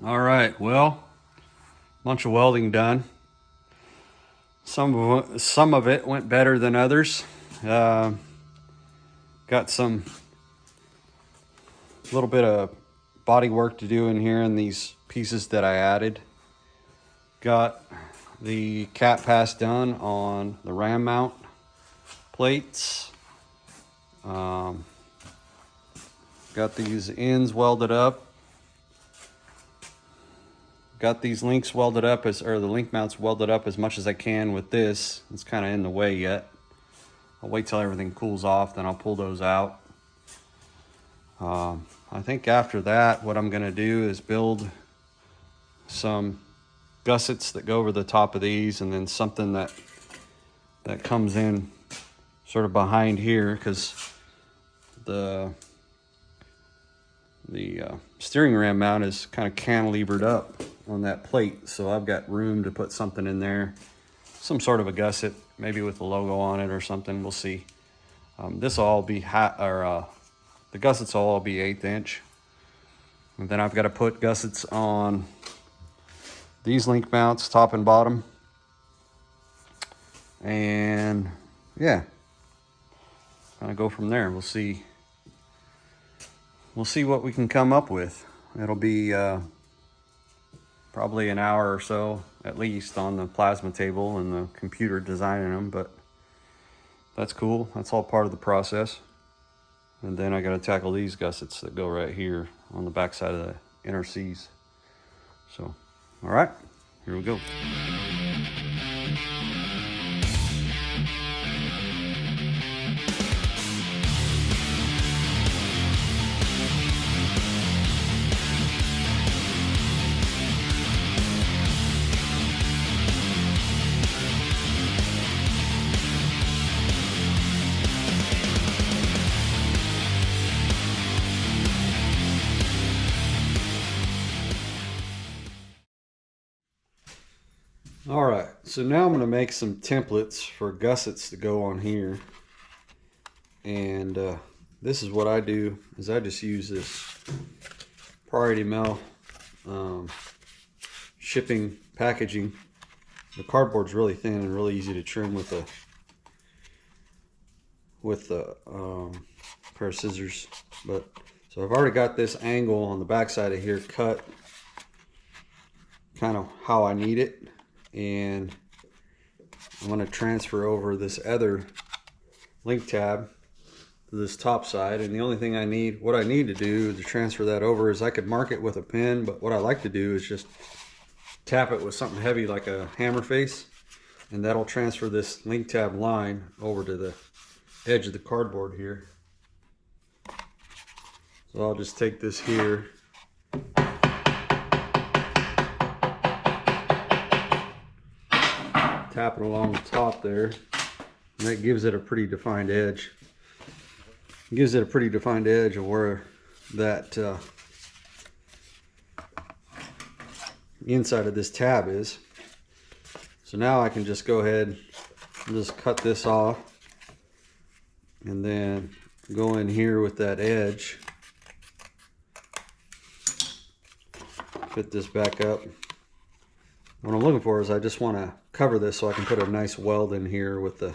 All right, well, bunch of welding done. Some of it went better than others. Uh, got some little bit of body work to do in here in these pieces that I added. Got the cap pass done on the ram mount plates. Got these ends welded up. Got these links welded up or the link mounts welded up as much as I can with this. It's kind of in the way yet. I'll wait till everything cools off, then I'll pull those out. I think after that, what I'm gonna do is build some gussets that go over the top of these, and then something that comes in sort of behind here, because the steering ram mount is kind of cantilevered up on that plate, so I've got room to put something in there, some sort of a gusset, maybe with a logo on it or something. We'll see. This will all be the gussets will all be 1/8 inch, and then I've got to put gussets on these link mounts, top and bottom, and yeah, kind of go from there. We'll see what we can come up with. It'll be probably an hour or so at least on the plasma table and the computer designing them, but that's cool. That's all part of the process. And then I got to tackle these gussets that go right here on the back side of the inner C's. So, all right, here we go. All right, so now I'm going to make some templates for gussets to go on here. And this is what I do, is I just use this Priority Mail shipping packaging. The cardboard's really thin and really easy to trim with a pair of scissors. But so I've already got this angle on the back side of here cut kind of how I need it, and I'm going to transfer over this other link tab to this top side. And the only thing what I need to do to transfer that over is I could mark it with a pen, but what I like to do is just tap it with something heavy like a hammer face, and that'll transfer this link tab line over to the edge of the cardboard here. So I'll just take this here, tap it along the top there, and that gives it a pretty defined edge. It gives it a pretty defined edge of where that inside of this tab is. So now I can just go ahead and just cut this off, and then go in here with that edge, fit this back up. What I'm looking for is I just want to cover this so I can put a nice weld in here with the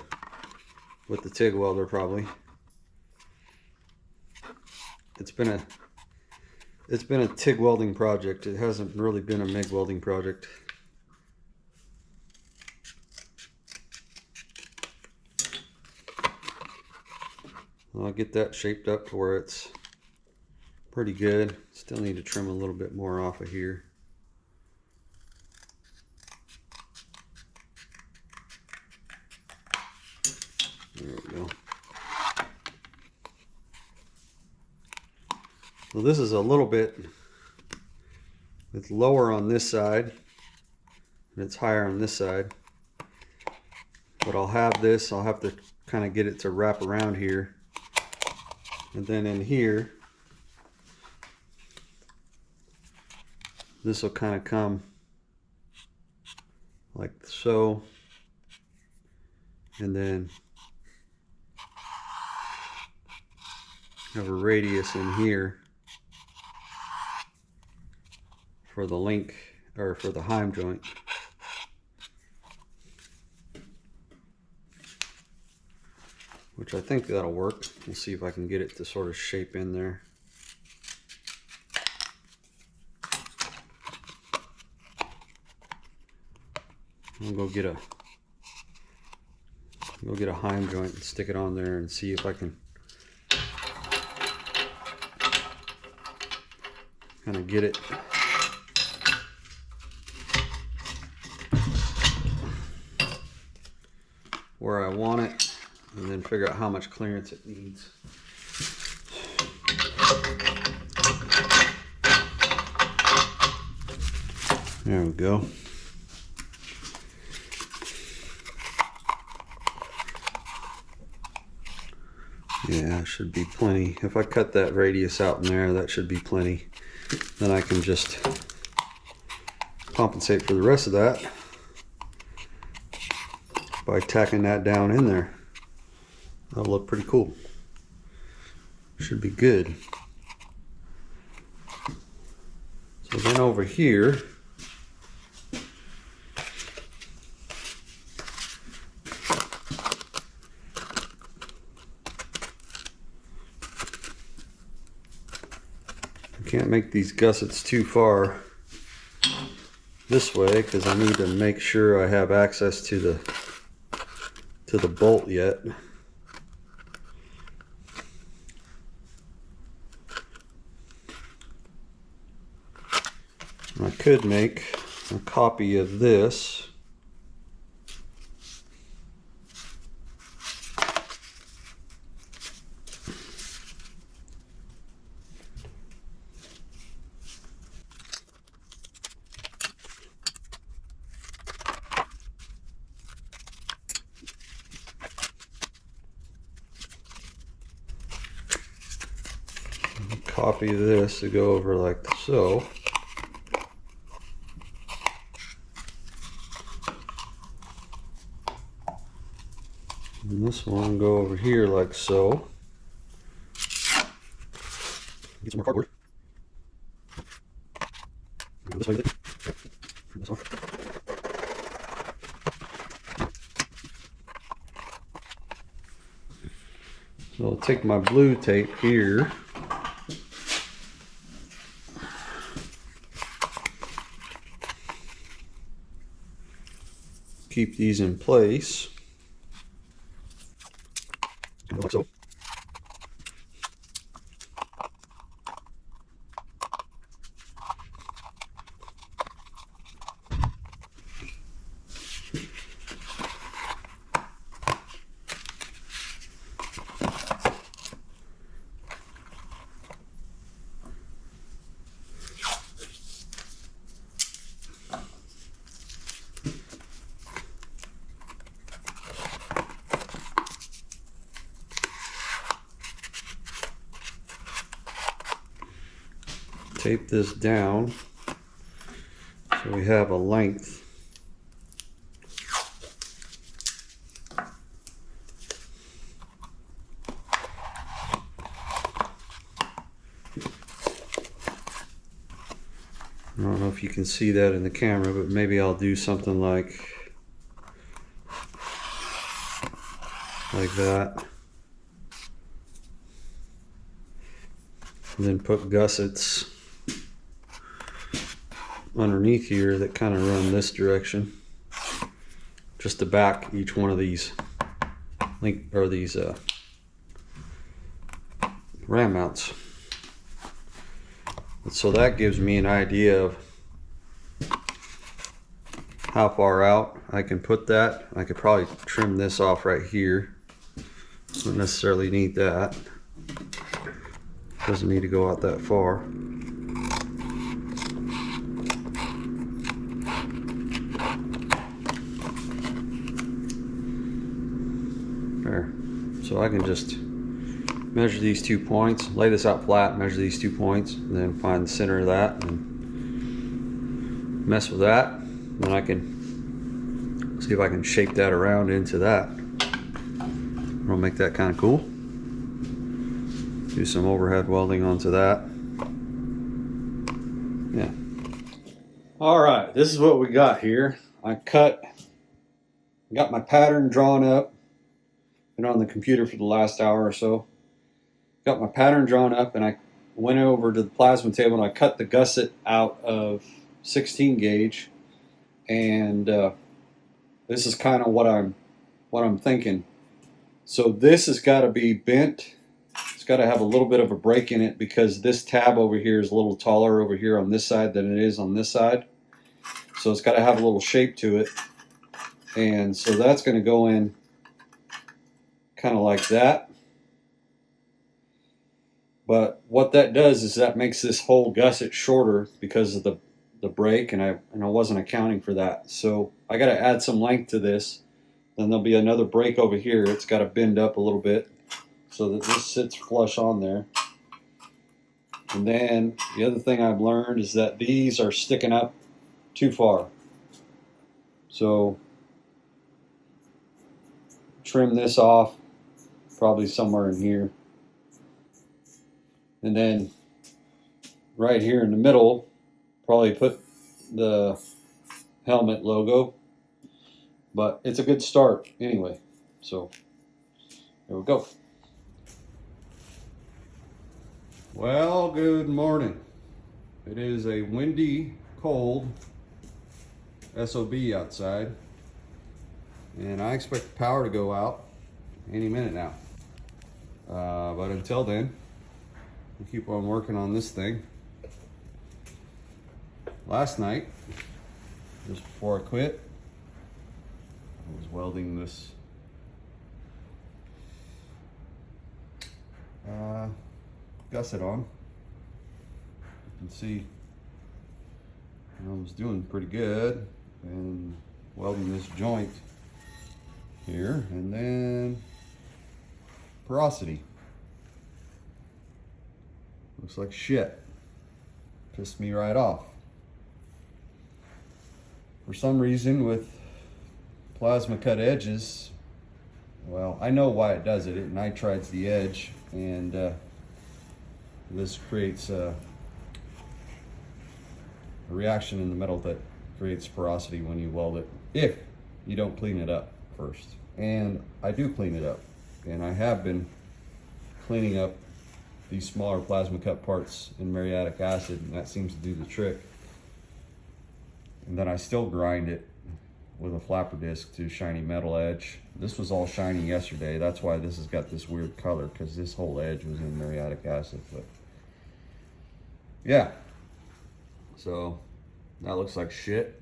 TIG welder probably. It's been a TIG welding project. It hasn't really been a MIG welding project. I'll get that shaped up to where it's pretty good. Still need to trim a little bit more off of here. There we go. So this is a little bit, it's lower on this side and it's higher on this side. But I'll have to kind of get it to wrap around here. And then in here, this will kind of come like so. And then have a radius in here for the link, or for the heim joint. Which I think that'll work. We'll see if I can get it to sort of shape in there. I'll go get a heim joint and stick it on there and see if I can kind of get it where I want it, and then figure out how much clearance it needs. There we go. Yeah, should be plenty. If I cut that radius out in there, that should be plenty. Then I can just compensate for the rest of that by tacking that down in there. That'll look pretty cool. Should be good. So then over here, I can't make these gussets too far this way because I need to make sure I have access to the bolt yet. I could make a copy of this. Copy this to go over like so. And this one go over here like so. Get some more cardboard. Go this way with it. Turn this off. So I'll take my blue tape here. Keep these in place. Like so. Tape this down so we have a length. I don't know if you can see that in the camera, but maybe I'll do something like that. And then put gussets underneath here that kind of run this direction, just to back each one of these ram mounts. So that gives me an idea of how far out I can put that. I could probably trim this off right here. Don't necessarily need that. Doesn't need to go out that far. There. So I can just measure these 2 points, lay this out flat, measure these 2 points, and then find the center of that and mess with that. Then I can see if I can shape that around into that. I'll make that kind of cool. Do some overhead welding onto that. Yeah. All right, this is what we got here. I got my pattern drawn up. Been on the computer for the last hour or so. Got my pattern drawn up, and I went over to the plasma table and I cut the gusset out of 16 gauge. And this is kind of what I'm thinking. So this has got to be bent. It's got to have a little bit of a break in it because this tab over here is a little taller over here on this side than it is on this side. So it's got to have a little shape to it. And so that's going to go in kind of like that. But what that does is that makes this whole gusset shorter because of the break, and I wasn't accounting for that. So I got to add some length to this. Then there'll be another break over here. It's got to bend up a little bit so that this sits flush on there. And then the other thing I've learned is that these are sticking up too far. So trim this off probably somewhere in here. And then right here in the middle, probably put the helmet logo. But it's a good start anyway. So there we go. Well, good morning. It is a windy, cold SOB outside. And I expect the power to go out any minute now. But until then, we'll keep on working on this thing. Last night, just before I quit, I was welding this gusset on. You can see I was doing pretty good and welding this joint here, and then porosity. Looks like shit. Pissed me right off. For some reason with plasma cut edges, well, I know why it does it. It nitrides the edge, and this creates a reaction in the metal that creates porosity when you weld it, if you don't clean it up first. And I do clean it up, and I have been cleaning up these smaller plasma cut parts in muriatic acid, and that seems to do the trick. And then I still grind it with a flapper disc to shiny metal edge. This was all shiny yesterday. That's why this has got this weird color, because this whole edge was in muriatic acid. But yeah, so that looks like shit.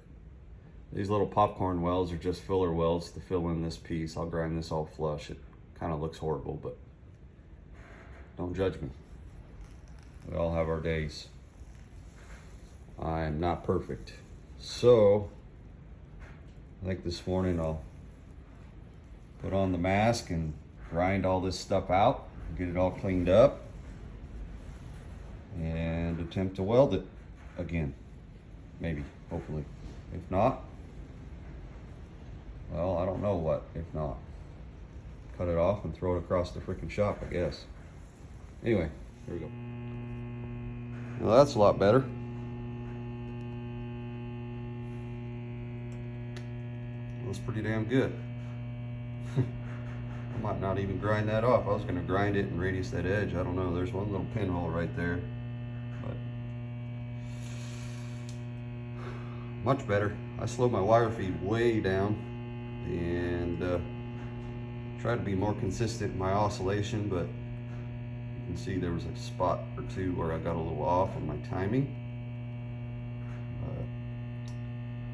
These little popcorn welds are just filler welds to fill in this piece. I'll grind this all flush. It kind of looks horrible, but don't judge me. We all have our days. I am not perfect. So I think this morning I'll put on the mask and grind all this stuff out, get it all cleaned up, and attempt to weld it again. Maybe, hopefully. If not, well, I don't know what. If not, cut it off and throw it across the freaking shop, I guess. Anyway, here we go. Well, that's a lot better. That's pretty damn good. I might not even grind that off. I was going to grind it and radius that edge. I don't know. There's one little pinhole right there. But much better. I slowed my wire feed way down and tried to be more consistent in my oscillation, but you can see there was a spot or two where I got a little off on my timing.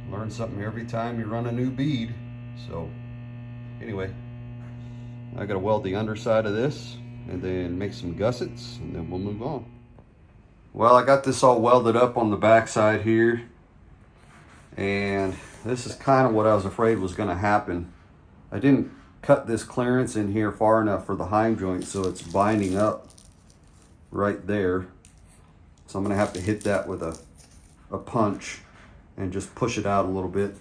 Learn something every time you run a new bead. So anyway, I gotta weld the underside of this and then make some gussets, and then we'll move on. Well, I got this all welded up on the back side here, and this is kind of what I was afraid was gonna happen. I didn't cut this clearance in here far enough for the heim joint, so it's binding up right there. So I'm gonna have to hit that with a punch and just push it out a little bit,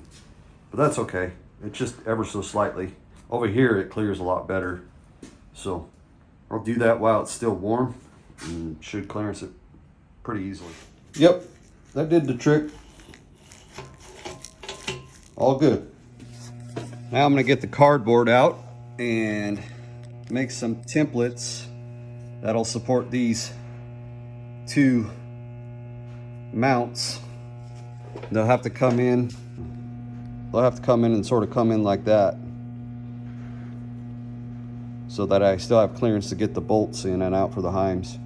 but that's okay. It's just ever so slightly. Over here it clears a lot better, so I'll do that while it's still warm and should clearance it pretty easily. Yep, that did the trick. all good. Now I'm gonna get the cardboard out and make some templates that'll support these two mounts. They'll have to come in and sort of come in like that, so that I still have clearance to get the bolts in and out for the heims.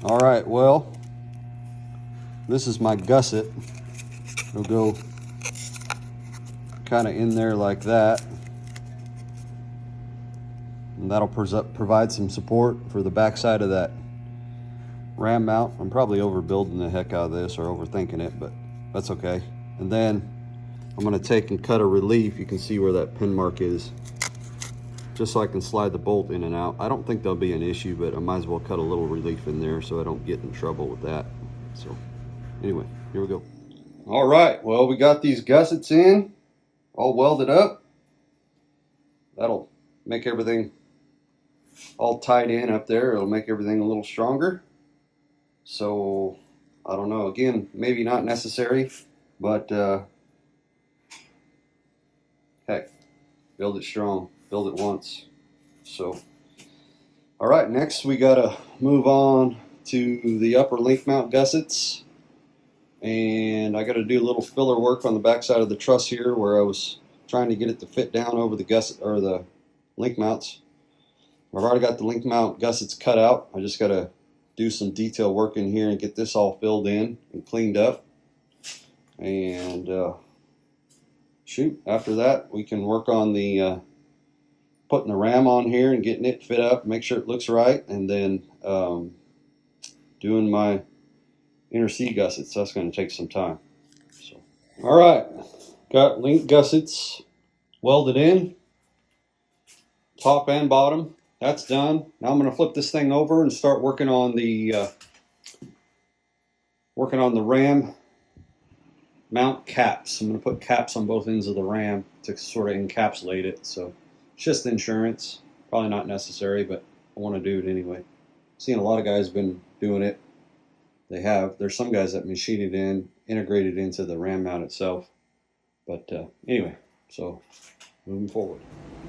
All right, well, this is my gusset. It'll go kind of in there like that, and that'll provide some support for the back side of that ram mount. I'm probably overbuilding the heck out of this, or overthinking it, but that's okay. And then I'm going to take and cut a relief. You can see where that pin mark is, just so I can slide the bolt in and out. I don't think there'll be an issue, but I might as well cut a little relief in there so I don't get in trouble with that. So anyway, here we go. All right, well, we got these gussets in, all welded up. That'll make everything all tied in up there. It'll make everything a little stronger. So I don't know, again, maybe not necessary, but heck, build it strong, build it once. So all right, next we gotta move on to the upper link mount gussets, and I gotta do a little filler work on the back side of the truss here, where I was trying to get it to fit down over the gusset, or the link mounts. I've already got the link mount gussets cut out. I just gotta do some detail work in here and get this all filled in and cleaned up. And shoot, after that we can work on the putting the ram on here and getting it fit up, make sure it looks right, and then doing my inner C gussets. That's going to take some time. So, all right, got link gussets welded in, top and bottom. That's done. Now I'm going to flip this thing over and start working on the ram mount caps. I'm going to put caps on both ends of the ram to sort of encapsulate it. So it's just insurance, probably not necessary, but I want to do it anyway. Seeing a lot of guys been doing it. They have. There's some guys that machine it in, integrate it into the ram mount itself. But anyway, so moving forward.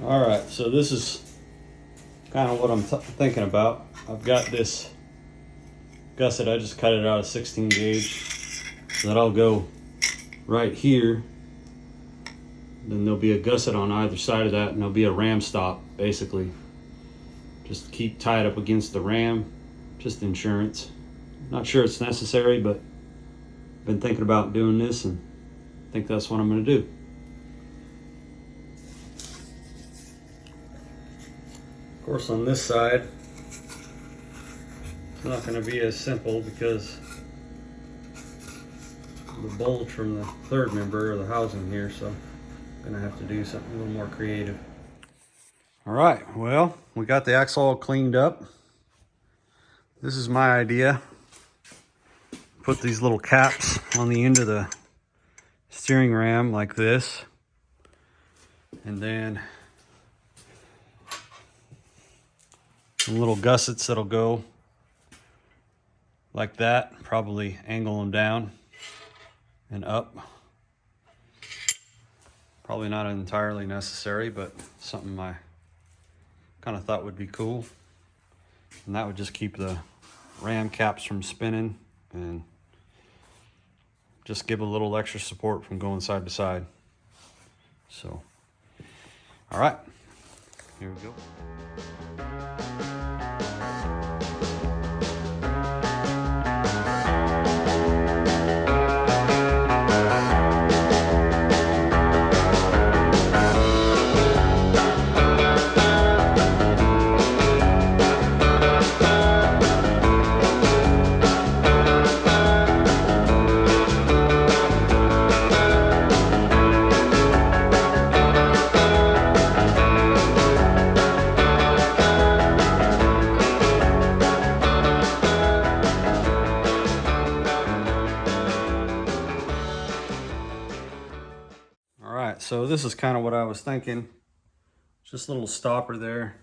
All right, so this is kind of what I'm thinking about. I've got this gusset. I just cut it out of 16 gauge. So that'll go right here. Then there'll be a gusset on either side of that, and there'll be a ram stop, basically. Just keep tied up against the ram, just insurance. Not sure it's necessary, but I've been thinking about doing this, and I think that's what I'm going to do. Of course, on this side, it's not going to be as simple because the bulge from the third member of the housing here, so I'm going to have to do something a little more creative. All right, well, we got the axle all cleaned up. This is my idea. Put these little caps on the end of the steering ram like this, and then some little gussets that'll go like that, probably angle them down and up. Probably not entirely necessary, but something I kind of thought would be cool. And that would just keep the ram caps from spinning and just give a little extra support from going side to side. So, all right, here we go. So this is kind of what I was thinking. Just a little stopper there.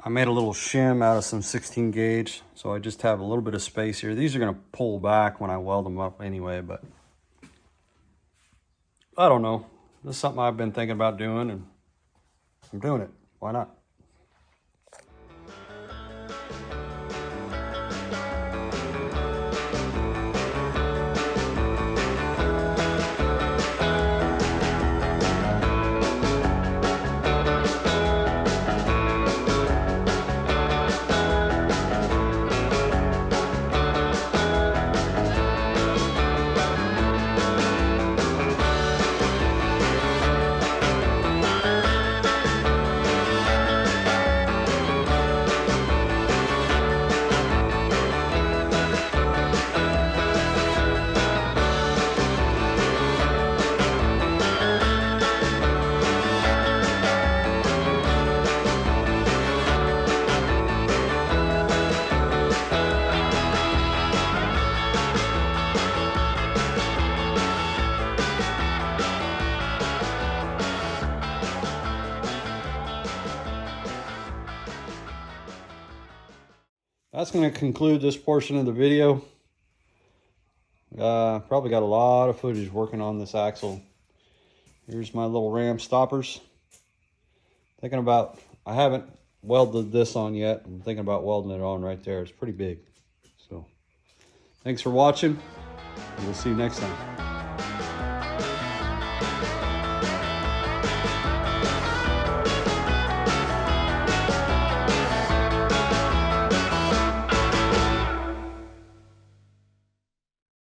I made a little shim out of some 16 gauge, so I just have a little bit of space here. These are going to pull back when I weld them up anyway, but I don't know. This is something I've been thinking about doing, and I'm doing it. Why not? That's going to conclude this portion of the video. Probably got a lot of footage working on this axle. Here's my little ram stoppers. Thinking about, I haven't welded this on yet. I'm thinking about welding it on right there. It's pretty big. So, thanks for watching. And we'll see you next time.